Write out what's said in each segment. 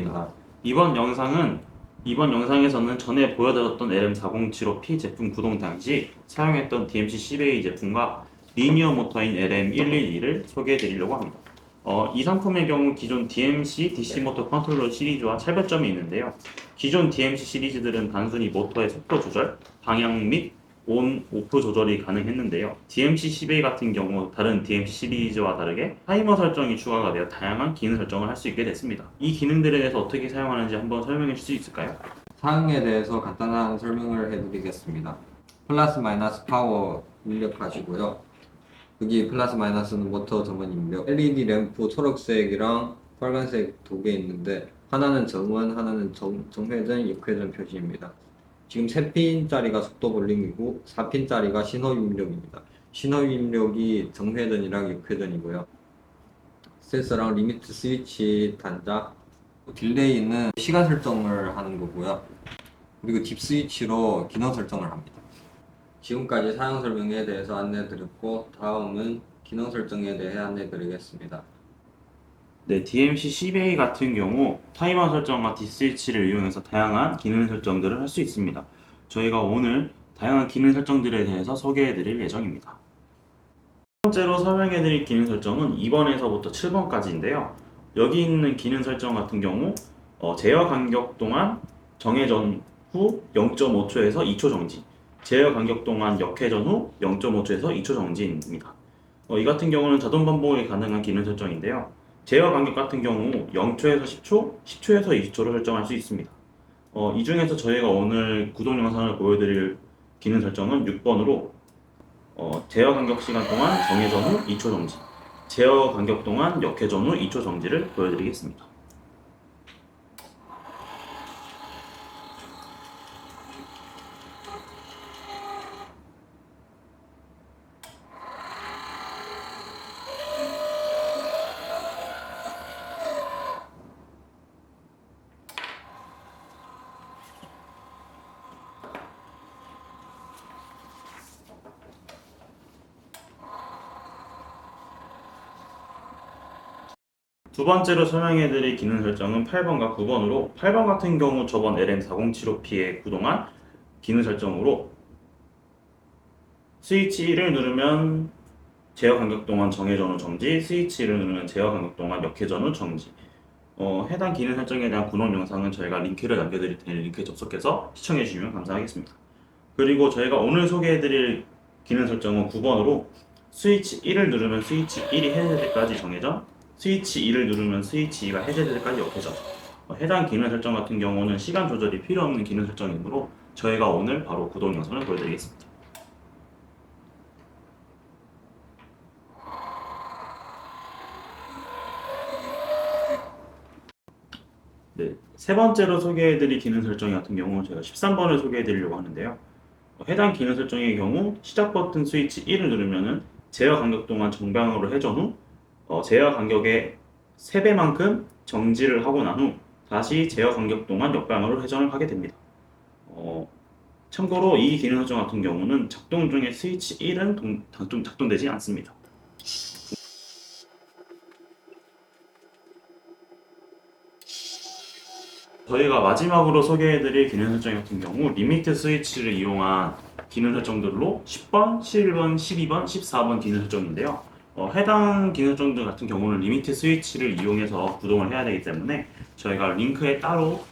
반갑습니다. 이번 영상에서는 전에 보여드렸던 LM4075P 제품 구동 당시 사용했던 DMC10A 제품과 리니어 모터인 LM112를 소개해 드리려고 합니다. 이 상품의 경우 기존 DMC DC 모터 컨트롤러 시리즈와 차별점이 있는데요. 기존 DMC 시리즈들은 단순히 모터의 속도 조절, 방향 및 온, 오프 조절이 가능했는데요. DMC10A 같은 경우 다른 DMC 시리즈와 다르게 타이머 설정이 추가가 되어 다양한 기능 설정을 할 수 있게 됐습니다. 이 기능들에 대해서 어떻게 사용하는지 한번 설명해 줄 수 있을까요? 사용에 대해서 간단한 설명을 해드리겠습니다. 플러스 마이너스 파워 입력하시고요. 여기 플러스 마이너스는 모터 전원 입력, LED 램프 초록색이랑 빨간색 두 개 있는데 하나는 정원, 하나는 정회전, 역회전 표시입니다. 지금 3핀짜리가 속도 볼륨이고 4핀짜리가 신호 입력입니다. 신호 입력이 정회전이랑 역회전이고요. 센서랑 리미트 스위치 단자, 딜레이는 시간 설정을 하는 거고요. 그리고 딥 스위치로 기능 설정을 합니다. 지금까지 사용 설명에 대해서 안내 드렸고 다음은 기능 설정에 대해 안내 드리겠습니다. 네, DMC10A 같은 경우 타이머 설정과 딥스위치를 이용해서 다양한 기능 설정들을 할 수 있습니다. 저희가 오늘 다양한 기능 설정들에 대해서 소개해 드릴 예정입니다. 첫 번째로 설명해 드릴 기능 설정은 2번에서부터 7번까지인데요. 여기 있는 기능 설정 같은 경우 제어 간격 동안 정회전 후 0.5초에서 2초 정지, 제어 간격 동안 역회전 후 0.5초에서 2초 정지입니다. 이 같은 경우는 자동 반복이 가능한 기능 설정인데요. 제어 간격 같은 경우 0초에서 10초, 10초에서 20초로 설정할 수 있습니다. 이 중에서 저희가 오늘 구동 영상을 보여드릴 기능 설정은 6번으로 제어 간격 시간 동안 정회전 후 2초 정지, 제어 간격 동안 역회전 후 2초 정지를 보여드리겠습니다. 두 번째로 설명해드릴 기능 설정은 8번과 9번으로 8번 같은 경우 저번 LM4075P에 구동한 기능 설정으로 스위치 1을 누르면 제어 간격 동안 정회전 후 정지, 스위치 1을 누르면 제어 간격 동안 역회전 후 정지. 해당 기능 설정에 대한 구동 영상은 저희가 링크를 남겨드릴 테니 링크에 접속해서 시청해주시면 감사하겠습니다. 그리고 저희가 오늘 소개해드릴 기능 설정은 9번으로 스위치 1을 누르면 스위치 1이 해제될 때까지 정회전, 스위치 2를 누르면 스위치 2가 해제될 때까지 역회전. 해당 기능 설정 같은 경우는 시간 조절이 필요 없는 기능 설정이므로 저희가 오늘 바로 구동 영상을 보여드리겠습니다. 네, 세 번째로 소개해드릴 기능 설정 같은 경우 제가 13번을 소개해드리려고 하는데요. 해당 기능 설정의 경우 시작 버튼 스위치 1을 누르면은 제어 간격 동안 정방으로 회전 후 제어 간격의 3배만큼 정지를 하고 난 후 다시 제어 간격 동안 역방으로 회전을 하게 됩니다. 참고로 이 기능 설정 같은 경우는 작동 중에 스위치 1은 작동되지 않습니다. 저희가 마지막으로 소개해드릴 기능 설정 같은 경우 리미트 스위치를 이용한 기능 설정들로 10번, 11번, 12번, 14번 기능 설정인데요. 해당 기능 설정들 같은 경우는 리미트 스위치를 이용해서 구동을 해야 되기 때문에 저희가 링크에 따로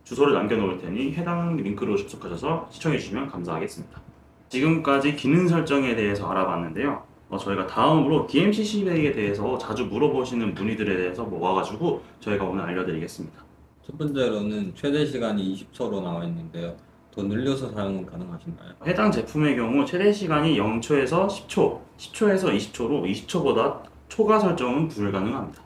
주소를 남겨놓을 테니 해당 링크로 접속하셔서 시청해주시면 감사하겠습니다. 지금까지 기능 설정에 대해서 알아봤는데요. 저희가 다음으로 DMC10A에 대해서 자주 물어보시는 문의들에 대해서 모아가지고 저희가 오늘 알려드리겠습니다. 첫 번째로는 최대 시간이 20초로 나와 있는데요. 더 늘려서 사용은 가능하신가요? 해당 제품의 경우 최대 시간이 0초에서 10초, 10초에서 20초로 20초보다 초과 설정은 불가능합니다.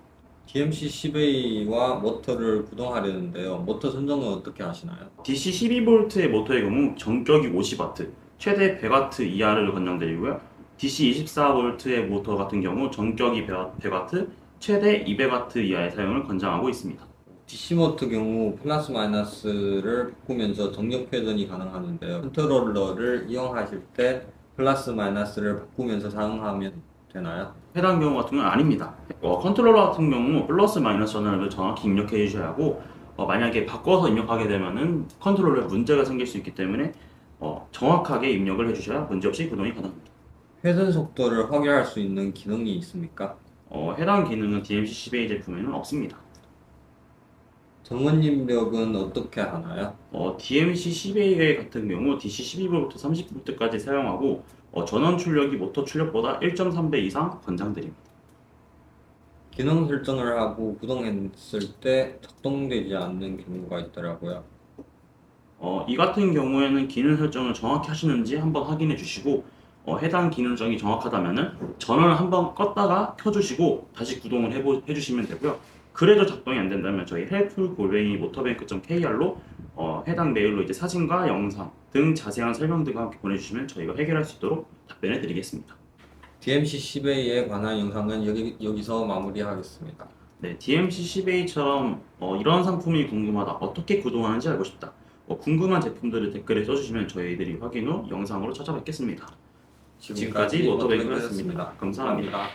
DMC10A와 모터를 구동하려는데요. 모터 선정은 어떻게 하시나요? DC 12V의 모터의 경우 전격이 50W, 최대 100W 이하를 권장드리고요. DC 24V의 모터 같은 경우 전격이 100W, 최대 200W 이하의 사용을 권장하고 있습니다. DC 모터 경우 플러스 마이너스를 바꾸면서 정력 회전이 가능하는데요. 컨트롤러를 이용하실 때 플러스 마이너스를 바꾸면서 사용하면 되나요? 해당 경우 같은 경우는 아닙니다. 컨트롤러 같은 경우 플러스 마이너스 전원을 정확히 입력해 주셔야 하고 만약에 바꿔서 입력하게 되면은 컨트롤러에 문제가 생길 수 있기 때문에 정확하게 입력을 해주셔야 문제없이 구동이 가능합니다. 회전 속도를 확인할 수 있는 기능이 있습니까? 해당 기능은 DMC 10A 제품에는 없습니다. 전원 입력은 어떻게 하나요? DMC 10A 같은 경우 DC 12V부터 30V까지 사용하고 전원 출력이 모터 출력보다 1.3배 이상 권장드립니다. 기능 설정을 하고 구동했을 때 작동되지 않는 경우가 있더라고요. 이 같은 경우에는 기능 설정을 정확히 하시는지 한번 확인해 주시고 해당 기능 설정이 정확하다면은 전원을 한번 껐다가 켜주시고 다시 구동을 해주시면 되고요. 그래도 작동이 안 된다면 저희 help@motobank.kr로 해당 메일로 이제 사진과 영상 등 자세한 설명 등과 함께 보내주시면 저희가 해결할 수 있도록 답변해 드리겠습니다. DMC 10A에 관한 영상은 여기서 마무리하겠습니다. 네, DMC 10A처럼 이런 상품이 궁금하다, 어떻게 구동하는지 알고 싶다, 궁금한 제품들을 댓글에 써주시면 저희들이 확인 후 영상으로 찾아뵙겠습니다. 지금까지 모터뱅크였습니다. 감사합니다.